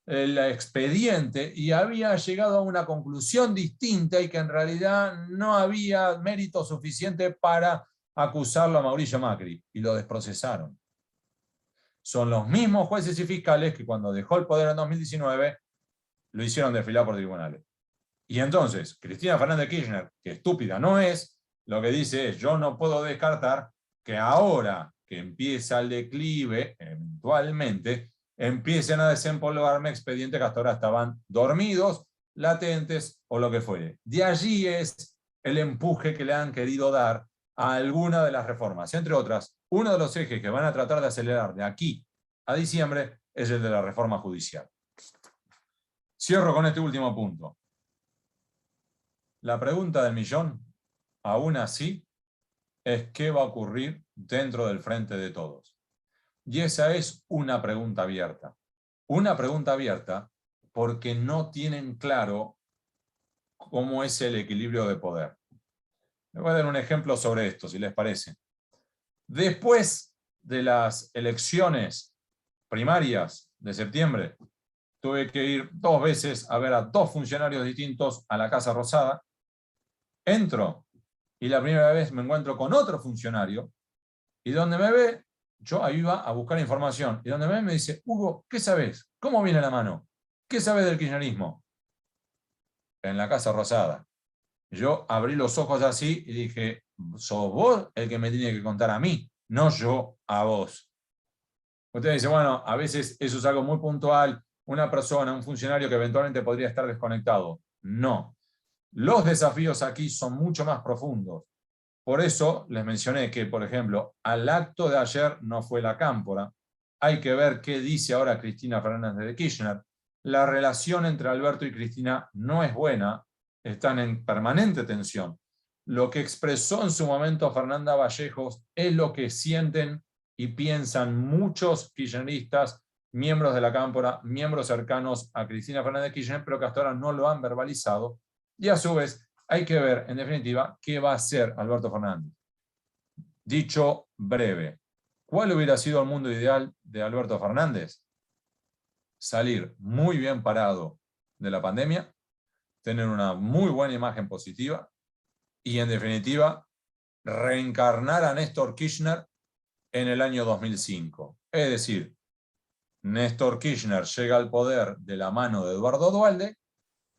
el expediente y había llegado a una conclusión distinta y que en realidad no había mérito suficiente para acusarlo a Mauricio Macri, y lo desprocesaron. Son los mismos jueces y fiscales que cuando dejó el poder en 2019 lo hicieron desfilar por tribunales. Y entonces, Cristina Fernández Kirchner, que estúpida no es, lo que dice es: yo no puedo descartar que ahora que empieza el declive, eventualmente, empiecen a desempolvarme expedientes que hasta ahora estaban dormidos, latentes o lo que fuere. De allí es el empuje que le han querido dar a alguna de las reformas. Entre otras, uno de los ejes que van a tratar de acelerar de aquí a diciembre es el de la reforma judicial. Cierro con este último punto. La pregunta del millón, aún así, es ¿qué va a ocurrir dentro del Frente de Todos? Y esa es una pregunta abierta. Una pregunta abierta porque no tienen claro cómo es el equilibrio de poder. Les voy a dar un ejemplo sobre esto, si les parece. Después de las elecciones primarias de septiembre, tuve que ir 2 veces a ver a 2 funcionarios distintos a la Casa Rosada. Entro y la primera vez me encuentro con otro funcionario y donde me ve, yo ahí iba a buscar información, y donde me ve me dice: Hugo, ¿qué sabés? ¿Cómo viene la mano? ¿Qué sabés del kirchnerismo? En la Casa Rosada. Yo abrí los ojos así y dije: sos vos el que me tiene que contar a mí, no yo a vos. Usted dice: bueno, a veces eso es algo muy puntual, una persona, un funcionario que eventualmente podría estar desconectado. No. Los desafíos aquí son mucho más profundos. Por eso les mencioné que, por ejemplo, al acto de ayer no fue la cámpora. Hay que ver qué dice ahora Cristina Fernández de Kirchner. La relación entre Alberto y Cristina no es buena, están en permanente tensión. Lo que expresó en su momento Fernanda Vallejos es lo que sienten y piensan muchos kirchneristas, miembros de la cámpora, miembros cercanos a Cristina Fernández de Kirchner, pero que hasta ahora no lo han verbalizado. Y a su vez, hay que ver, en definitiva, qué va a hacer Alberto Fernández. Dicho breve, ¿cuál hubiera sido el mundo ideal de Alberto Fernández? Salir muy bien parado de la pandemia, tener una muy buena imagen positiva y, en definitiva, reencarnar a Néstor Kirchner en el año 2005. Es decir, Néstor Kirchner llega al poder de la mano de Eduardo Duhalde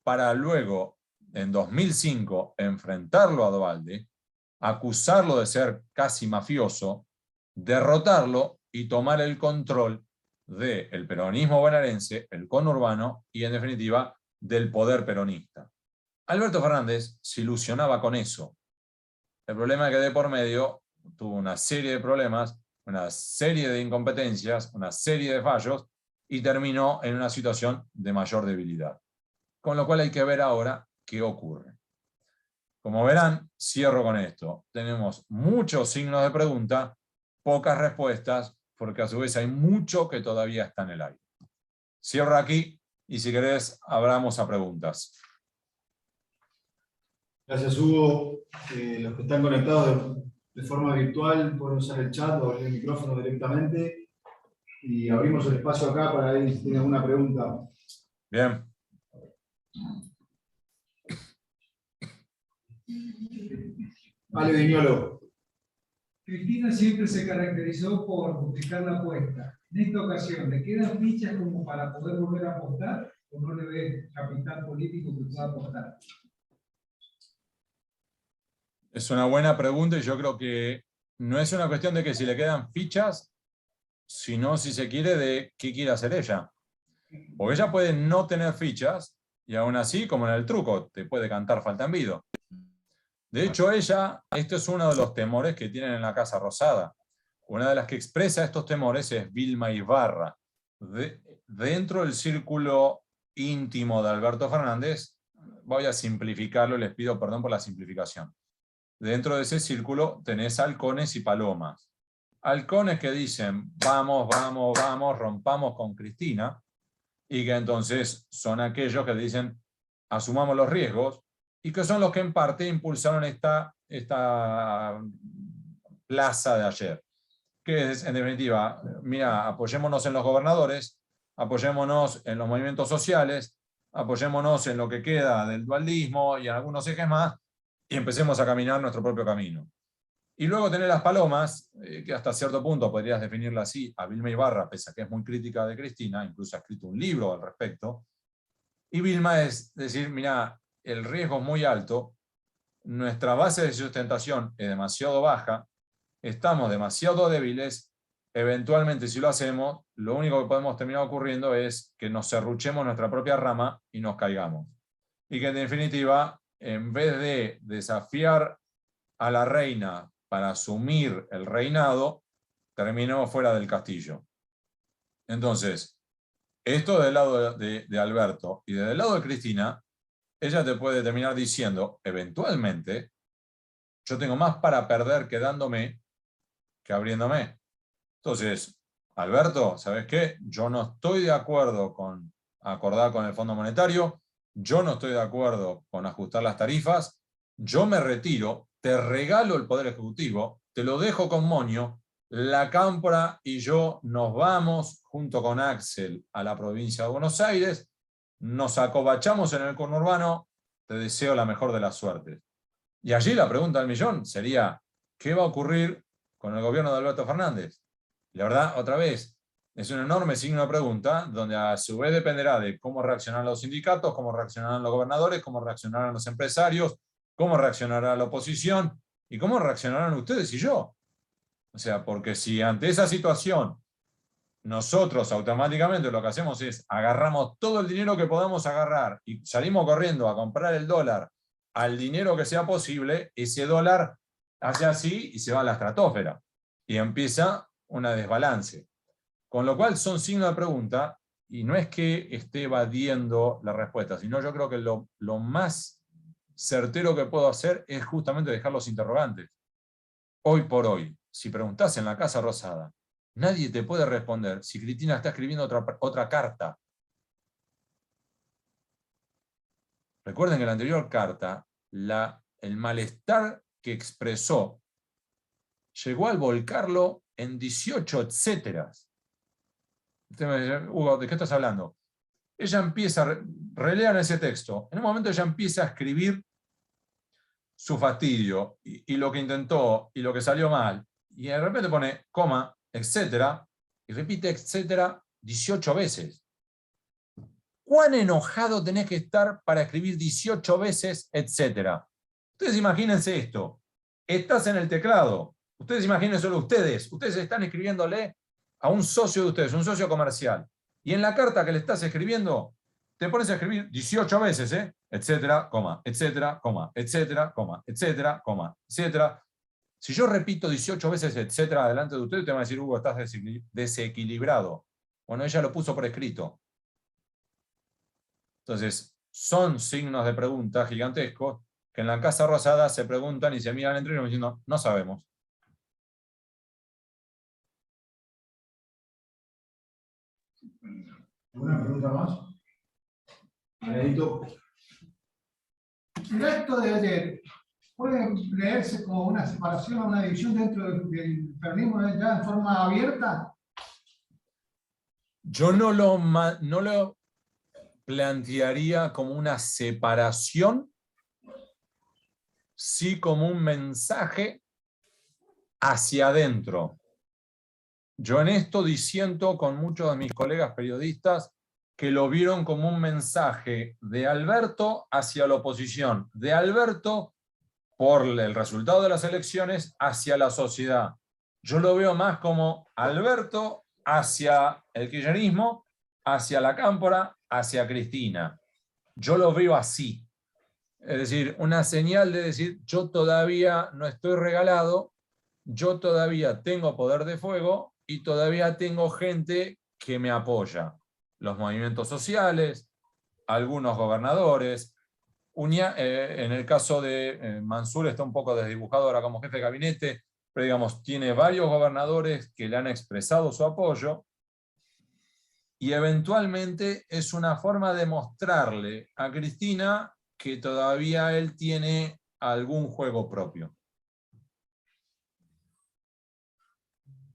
para luego, en 2005, enfrentarlo a Duhalde, acusarlo de ser casi mafioso, derrotarlo y tomar el control del peronismo bonaerense, el conurbano y, en definitiva, del poder peronista. Alberto Fernández se ilusionaba con eso. El problema es que de por medio tuvo una serie de problemas, una serie de incompetencias, una serie de fallos y terminó en una situación de mayor debilidad. Con lo cual hay que ver ahora qué ocurre. Como verán, cierro con esto. Tenemos muchos signos de pregunta, pocas respuestas, porque a su vez hay mucho que todavía está en el aire. Cierro aquí y si querés, abramos a preguntas. Gracias, Hugo. Los que están conectados de forma virtual pueden usar el chat o abrir el micrófono directamente. Y abrimos el espacio acá para ver si tienen alguna pregunta. Bien. Ale Viñolo. Cristina siempre se caracterizó por duplicar la apuesta. En esta ocasión, ¿le quedan fichas como para poder volver a apostar o no le ve capital político que pueda apostar? Es una buena pregunta y yo creo que no es una cuestión de que si le quedan fichas, sino si se quiere de qué quiere hacer ella. Porque ella puede no tener fichas y aún así, como en el truco, te puede cantar falta en vido. De hecho, ella, este es uno de los temores que tienen en la Casa Rosada. Una de las que expresa estos temores es Vilma Ibarra. Dentro del círculo íntimo de Alberto Fernández, voy a simplificarlo, les pido perdón por la simplificación. Dentro de ese círculo tenés halcones y palomas. Halcones que dicen, vamos, vamos, vamos, rompamos con Cristina, y que entonces son aquellos que dicen, asumamos los riesgos, y que son los que en parte impulsaron esta plaza de ayer. Que es, en definitiva, mira, apoyémonos en los gobernadores, apoyémonos en los movimientos sociales, apoyémonos en lo que queda del dualismo y en algunos ejes más, y empecemos a caminar nuestro propio camino. Y luego tener las palomas, que hasta cierto punto podrías definirla así, a Vilma Ibarra, pese a que es muy crítica de Cristina, incluso ha escrito un libro al respecto. Y Vilma es decir, mira, el riesgo es muy alto, nuestra base de sustentación es demasiado baja, estamos demasiado débiles, eventualmente si lo hacemos, lo único que podemos terminar ocurriendo es que nos serruchemos nuestra propia rama y nos caigamos. Y que en definitiva, en vez de desafiar a la reina para asumir el reinado, terminó fuera del castillo. Entonces, esto del lado de Alberto y del lado de Cristina, ella te puede terminar diciendo, eventualmente, yo tengo más para perder quedándome que abriéndome. Entonces, Alberto, ¿sabes qué? Yo no estoy de acuerdo con acordar con el Fondo Monetario, yo no estoy de acuerdo con ajustar las tarifas, yo me retiro, te regalo el Poder Ejecutivo, te lo dejo con moño, la Cámpora y yo nos vamos junto con Axel a la provincia de Buenos Aires, nos acobachamos en el conurbano, te deseo la mejor de las suertes. Y allí la pregunta del millón sería, ¿qué va a ocurrir con el gobierno de Alberto Fernández? La verdad, otra vez, es un enorme signo de pregunta, donde a su vez dependerá de cómo reaccionarán los sindicatos, cómo reaccionarán los gobernadores, cómo reaccionarán los empresarios, cómo reaccionará la oposición y cómo reaccionarán ustedes y yo. O sea, porque si ante esa situación nosotros automáticamente lo que hacemos es agarramos todo el dinero que podamos agarrar y salimos corriendo a comprar el dólar al dinero que sea posible, ese dólar hace así y se va a la estratosfera. Y empieza una desbalance. Con lo cual son signos de pregunta y no es que esté evadiendo la respuesta, sino yo creo que lo más certero que puedo hacer es justamente dejar los interrogantes. Hoy por hoy, si preguntás en la Casa Rosada, nadie te puede responder si Cristina está escribiendo otra carta. Recuerden que en la anterior carta, el malestar que expresó llegó al volcarlo en 18 etcéteras. Usted me dice, Hugo, ¿de qué estás hablando? Ella empieza, relean ese texto, en un momento ella empieza a escribir su fastidio, y lo que intentó, y lo que salió mal, y de repente pone coma, etcétera, y repite etcétera 18 veces. ¿Cuán enojado tenés que estar para escribir 18 veces etcétera? Ustedes imagínense esto, estás en el teclado, ustedes imagínenselo ustedes están escribiéndole a un socio de ustedes, un socio comercial, y en la carta que le estás escribiendo, te pones a escribir 18 veces, etcétera, coma, etcétera, coma, etcétera, coma, etcétera, coma, etcétera. Si yo repito 18 veces etcétera delante de ustedes, te van a decir, Hugo, estás desequilibrado. Bueno, ella lo puso por escrito. Entonces, son signos de pregunta gigantescos que en la Casa Rosada se preguntan y se miran entre ellos diciendo, no sabemos. ¿Alguna pregunta más? Anelito. el acto de ayer puede leerse como una separación o una división dentro del peronismo ya en forma abierta. Yo no lo plantearía como una separación, sí como un mensaje hacia adentro. Yo en esto disiento con muchos de mis colegas periodistas que lo vieron como un mensaje de Alberto hacia la oposición, de Alberto por el resultado de las elecciones hacia la sociedad. Yo lo veo más como Alberto hacia el kirchnerismo, hacia la Cámpora, hacia Cristina. Yo lo veo así. Es decir, una señal de decir, yo todavía no estoy regalado, yo todavía tengo poder de fuego y todavía tengo gente que me apoya. Los movimientos sociales, algunos gobernadores. En el caso de Mansur está un poco desdibujado ahora como jefe de gabinete, pero digamos, tiene varios gobernadores que le han expresado su apoyo y eventualmente es una forma de mostrarle a Cristina que todavía él tiene algún juego propio.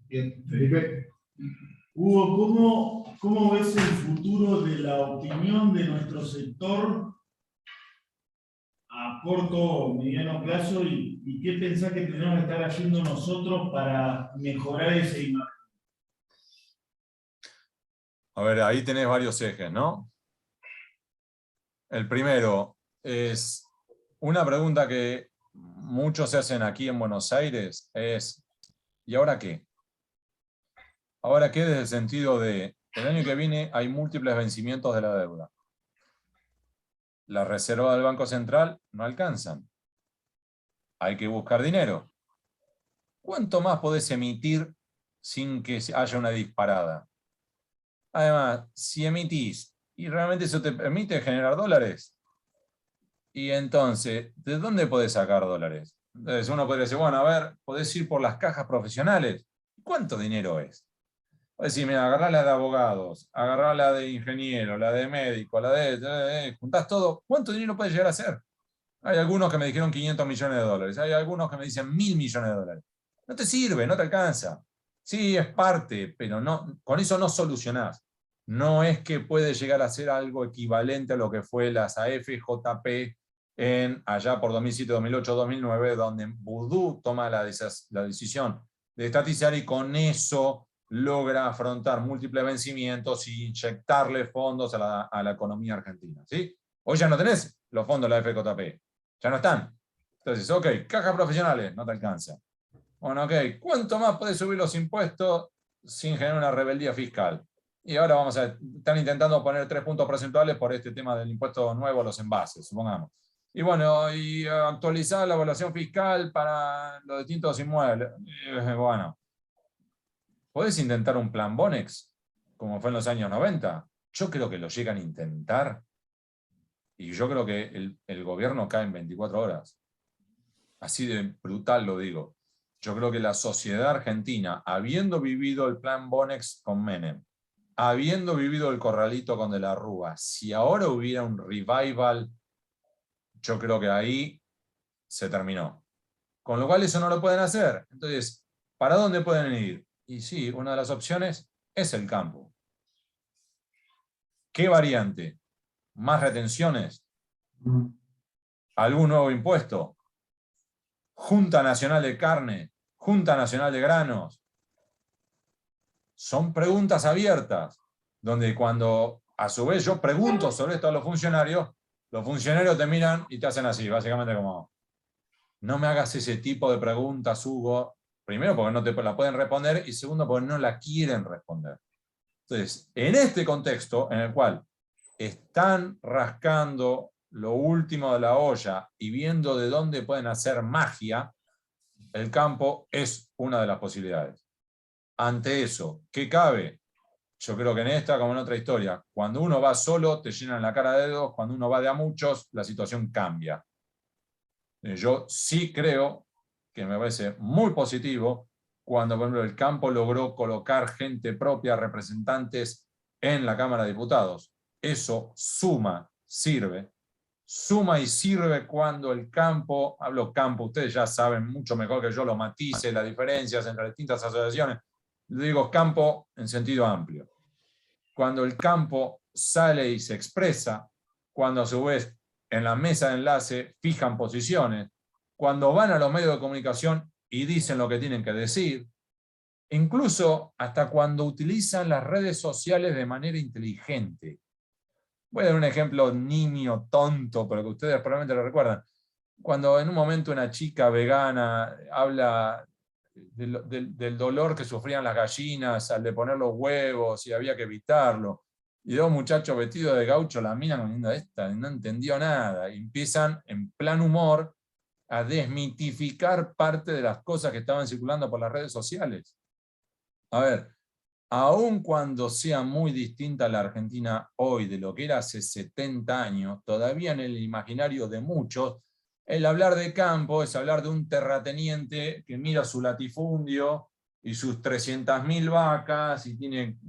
Bien, Felipe. Hugo, ¿cómo ves el futuro de la opinión de nuestro sector a corto o mediano plazo y qué pensás que tenemos que estar haciendo nosotros para mejorar esa imagen? A ver, ahí tenés varios ejes, ¿no? El primero es una pregunta que muchos se hacen aquí en Buenos Aires, es ¿y ahora qué? ¿Ahora qué desde el sentido de el año que viene hay múltiples vencimientos de la deuda? La reserva del Banco Central no alcanzan. Hay que buscar dinero. ¿Cuánto más podés emitir sin que haya una disparada? Además, si emitís y realmente eso te permite generar dólares, y entonces, ¿de dónde podés sacar dólares? Entonces uno podría decir, bueno, a ver, podés ir por las cajas profesionales. ¿Cuánto dinero es? Podés decir, mira, agarrá la de abogados, agarrá la de ingeniero, la de médico, la de juntás todo. ¿Cuánto dinero puede llegar a ser? Hay algunos que me dijeron 500 millones de dólares, hay algunos que me dicen 1.000 millones de dólares. No te sirve, no te alcanza. Sí, es parte, pero no, con eso no solucionás. No es que puede llegar a ser algo equivalente a lo que fue las AFJP allá por 2007, 2008, 2009, donde Boudou toma la decisión de estatizar y con eso logra afrontar múltiples vencimientos y inyectarle fondos a la economía argentina. ¿Sí? Hoy ya no tenés los fondos de la FJP. Ya no están. Entonces, ok, cajas profesionales, no te alcanza. Bueno, ok, ¿cuánto más podés subir los impuestos sin generar una rebeldía fiscal? Y ahora vamos a están intentando poner 3 puntos porcentuales por este tema del impuesto nuevo a los envases, supongamos. Y bueno, y actualizar la evaluación fiscal para los distintos inmuebles. Bueno, ¿podés intentar un plan Bonex, como fue en los años 90? Yo creo que lo llegan a intentar. Y yo creo que el gobierno cae en 24 horas. Así de brutal lo digo. Yo creo que la sociedad argentina, habiendo vivido el plan Bonex con Menem, habiendo vivido el corralito con De la Rúa, si ahora hubiera un revival, yo creo que ahí se terminó. Con lo cual eso no lo pueden hacer. Entonces, ¿para dónde pueden ir? Y sí, una de las opciones es el campo. ¿Qué variante? ¿Más retenciones? ¿Algún nuevo impuesto? Junta Nacional de Carne, Junta Nacional de Granos. Son preguntas abiertas, donde cuando a su vez yo pregunto sobre esto a los funcionarios te miran y te hacen así, básicamente como, no me hagas ese tipo de preguntas, Hugo. Primero, porque no te la pueden responder, y segundo, porque no la quieren responder. Entonces, en este contexto en el cual están rascando lo último de la olla y viendo de dónde pueden hacer magia, el campo es una de las posibilidades. Ante eso, ¿qué cabe? Yo creo que en esta, como en otra historia, cuando uno va solo, te llenan la cara de dedos, cuando uno va de a muchos, la situación cambia. Yo sí creo que me parece muy positivo cuando, por ejemplo, el campo logró colocar gente propia, representantes en la Cámara de Diputados. Eso suma, sirve. suma y sirve cuando el campo, hablo campo, ustedes ya saben mucho mejor que yo los matices, las diferencias entre distintas asociaciones, le digo campo en sentido amplio. Cuando el campo sale y se expresa, cuando a su vez en la mesa de enlace fijan posiciones, cuando van a los medios de comunicación y dicen lo que tienen que decir, incluso hasta cuando utilizan las redes sociales de manera inteligente. Voy a dar un ejemplo niño, tonto, pero que ustedes probablemente lo recuerdan. Cuando en un momento una chica vegana habla del dolor que sufrían las gallinas al de poner los huevos y había que evitarlo, y dos muchachos vestidos de gaucho la miran diciendo, esta no entendió nada, y empiezan en plan humor a desmitificar parte de las cosas que estaban circulando por las redes sociales. A ver, aun cuando sea muy distinta la Argentina hoy de lo que era hace 70 años, todavía en el imaginario de muchos, el hablar de campo es hablar de un terrateniente que mira su latifundio y sus 300.000 vacas y tiene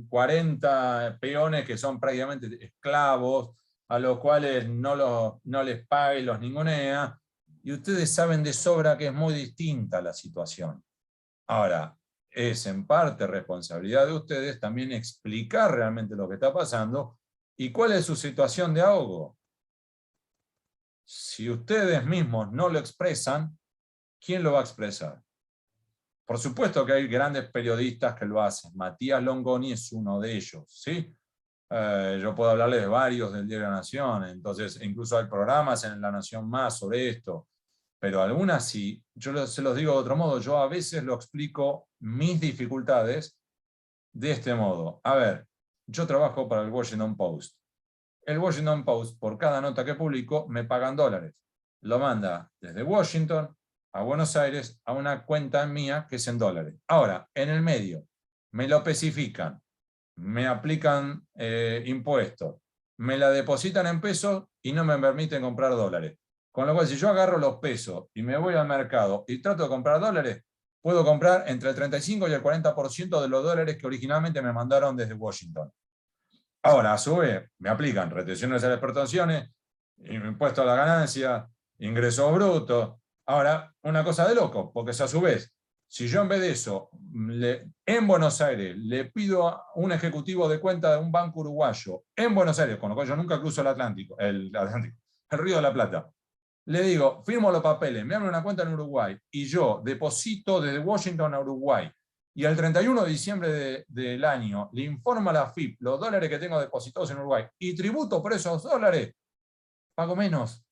40 peones que son prácticamente esclavos, a los cuales no les paga y los ningunea, y ustedes saben de sobra que es muy distinta la situación. Ahora, es en parte responsabilidad de ustedes también explicar realmente lo que está pasando y cuál es su situación de ahogo. Si ustedes mismos no lo expresan, ¿quién lo va a expresar? Por supuesto que hay grandes periodistas que lo hacen. Matías Longoni es uno de ellos, ¿sí? Yo puedo hablarles de varios del Diario de la Nación, entonces incluso hay programas en La Nación Más sobre esto. Pero algunas sí, se los digo de otro modo, yo a veces lo explico mis dificultades de este modo. A ver, yo trabajo para el Washington Post. El Washington Post, por cada nota que publico, me pagan dólares. Lo manda desde Washington a Buenos Aires a una cuenta mía que es en dólares. Ahora, en el medio, me lo especifican, me aplican impuestos, me la depositan en pesos y no me permiten comprar dólares. Con lo cual, si yo agarro los pesos y me voy al mercado y trato de comprar dólares, puedo comprar entre el 35 y el 40% de los dólares que originalmente me mandaron desde Washington. Ahora, a su vez, me aplican retenciones a las exportaciones, impuesto a la ganancia, ingresos brutos. Ahora, una cosa de loco, porque a su vez, si yo en vez de eso, en Buenos Aires, le pido a un ejecutivo de cuenta de un banco uruguayo, en Buenos Aires, con lo cual yo nunca cruzo el Río de la Plata, le digo, firmo los papeles, me abre una cuenta en Uruguay, y yo deposito desde Washington a Uruguay, y al 31 de diciembre del año le informa a la AFIP los dólares que tengo depositados en Uruguay, y tributo por esos dólares, pago menos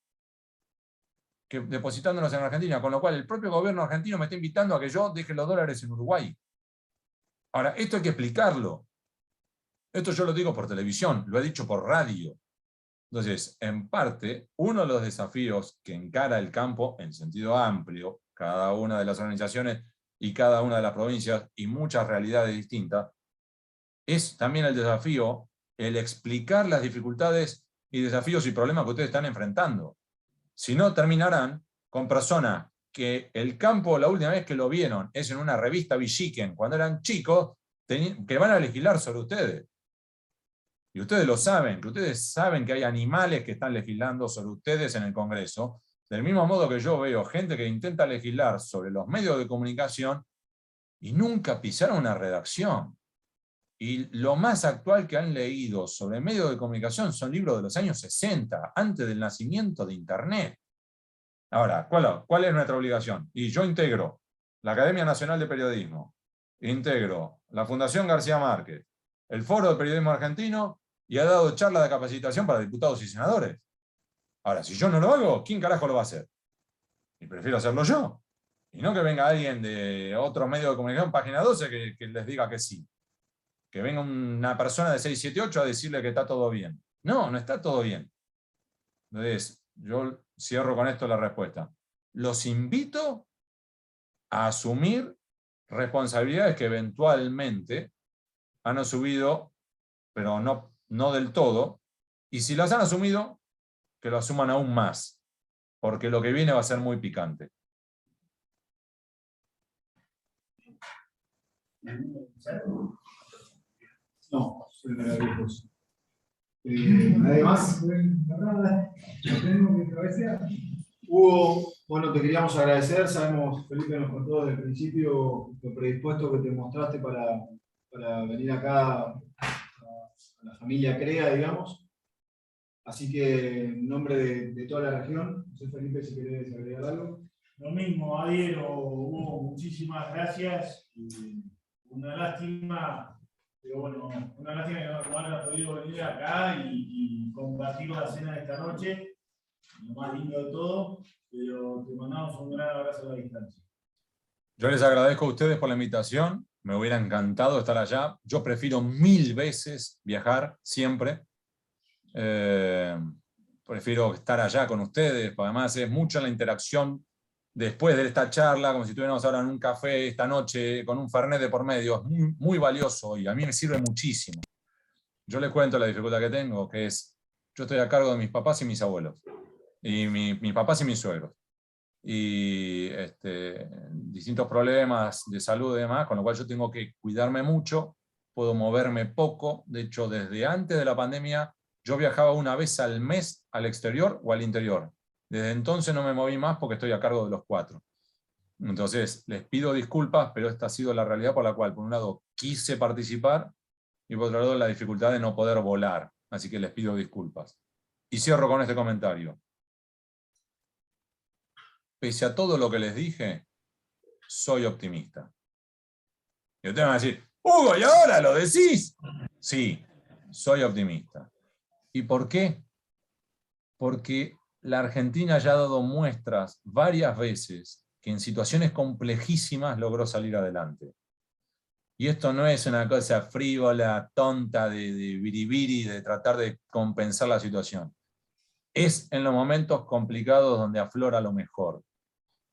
que depositándolos en Argentina, con lo cual el propio gobierno argentino me está invitando a que yo deje los dólares en Uruguay. Ahora, esto hay que explicarlo. Esto yo lo digo por televisión, lo he dicho por radio. Entonces, en parte, uno de los desafíos que encara el campo en sentido amplio, cada una de las organizaciones y cada una de las provincias y muchas realidades distintas, es también el desafío, el explicar las dificultades y desafíos y problemas que ustedes están enfrentando. Si no, terminarán con personas que el campo, la última vez que lo vieron, es en una revista Villiquen, cuando eran chicos, que van a legislar sobre ustedes. Y ustedes lo saben, que ustedes saben que hay animales que están legislando sobre ustedes en el Congreso, del mismo modo que yo veo gente que intenta legislar sobre los medios de comunicación y nunca pisaron una redacción. Y lo más actual que han leído sobre medios de comunicación son libros de los años 60, antes del nacimiento de Internet. Ahora, ¿cuál es nuestra obligación? Y yo integro la Academia Nacional de Periodismo, integro la Fundación García Márquez, el Foro de Periodismo Argentino, y ha dado charlas de capacitación para diputados y senadores. Ahora, si yo no lo hago, ¿quién carajo lo va a hacer? Y prefiero hacerlo yo. Y no que venga alguien de otro medio de comunicación, Página 12, que les diga que sí. Que venga una persona de 678 a decirle que está todo bien. No, no está todo bien. Entonces, yo cierro con esto la respuesta. Los invito a asumir responsabilidades que eventualmente han asumido, pero no del todo, y si las han asumido, que lo asuman aún más, porque lo que viene va a ser muy picante. No, soy de la ¿Nadie más? Tenemos que cabecear. Hugo, bueno, te queríamos agradecer. Sabemos, Felipe nos contó desde el principio lo predispuesto que te mostraste para venir acá a la familia CREA, digamos. Así que en nombre de toda la región, no sé, Felipe, si querés agregar algo. Lo mismo, Adier o Hugo, muchísimas gracias. Una lástima, pero bueno, una lástima que no hayan podido venir acá y compartir la cena de esta noche. Lo más lindo de todo, pero te mandamos un gran abrazo a la distancia. Yo les agradezco a ustedes por la invitación. Me hubiera encantado estar allá. Yo prefiero 1000 veces viajar, siempre. Prefiero estar allá con ustedes, porque además es mucha la interacción después de esta charla, como si estuviéramos ahora en un café esta noche con un fernet de por medio. Es muy, muy valioso y a mí me sirve muchísimo. Yo les cuento la dificultad que tengo, que es, yo estoy a cargo de mis papás y mis abuelos, y mis papás y mis suegros, y distintos problemas de salud y demás, con lo cual yo tengo que cuidarme mucho, puedo moverme poco. De hecho, desde antes de la pandemia, yo viajaba una vez al mes al exterior o al interior. Desde entonces no me moví más porque estoy a cargo de los 4. Entonces, les pido disculpas, pero esta ha sido la realidad por la cual, por un lado, quise participar, y por otro lado, la dificultad de no poder volar. Así que les pido disculpas. Y cierro con este comentario. Pese a todo lo que les dije, soy optimista. Y ustedes van a decir, Hugo, ¿y ahora lo decís? Sí, soy optimista. ¿Y por qué? Porque la Argentina ya ha dado muestras varias veces que en situaciones complejísimas logró salir adelante. Y esto no es una cosa frívola, tonta, de biribiri, de tratar de compensar la situación. Es en los momentos complicados donde aflora lo mejor.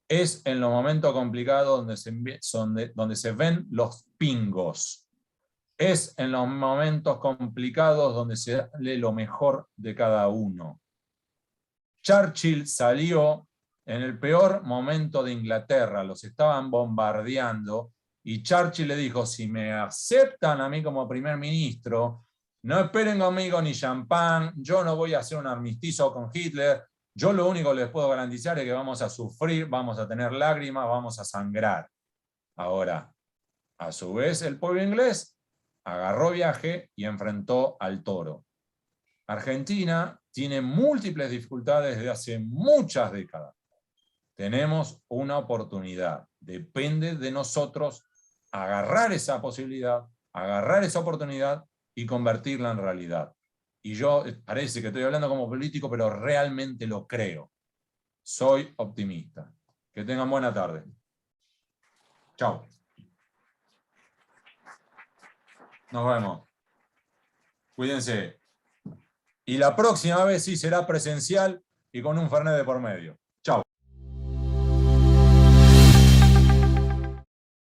Es en los momentos complicados donde se ven los pingos. Es en los momentos complicados donde se sale lo mejor de cada uno. Churchill salió en el peor momento de Inglaterra, los estaban bombardeando, y Churchill le dijo, si me aceptan a mí como primer ministro, no esperen conmigo ni champán, yo no voy a hacer un armisticio con Hitler, yo lo único que les puedo garantizar es que vamos a sufrir, vamos a tener lágrimas, vamos a sangrar. Ahora, a su vez, el pueblo inglés agarró viaje y enfrentó al toro. Argentina tiene múltiples dificultades desde hace muchas décadas. Tenemos una oportunidad. Depende de nosotros agarrar esa posibilidad, agarrar esa oportunidad y convertirla en realidad. Y yo, parece que estoy hablando como político, pero realmente lo creo. Soy optimista. Que tengan buena tarde. Chao. Nos vemos. Cuídense. Y la próxima vez sí será presencial y con un fernet de por medio. Chao.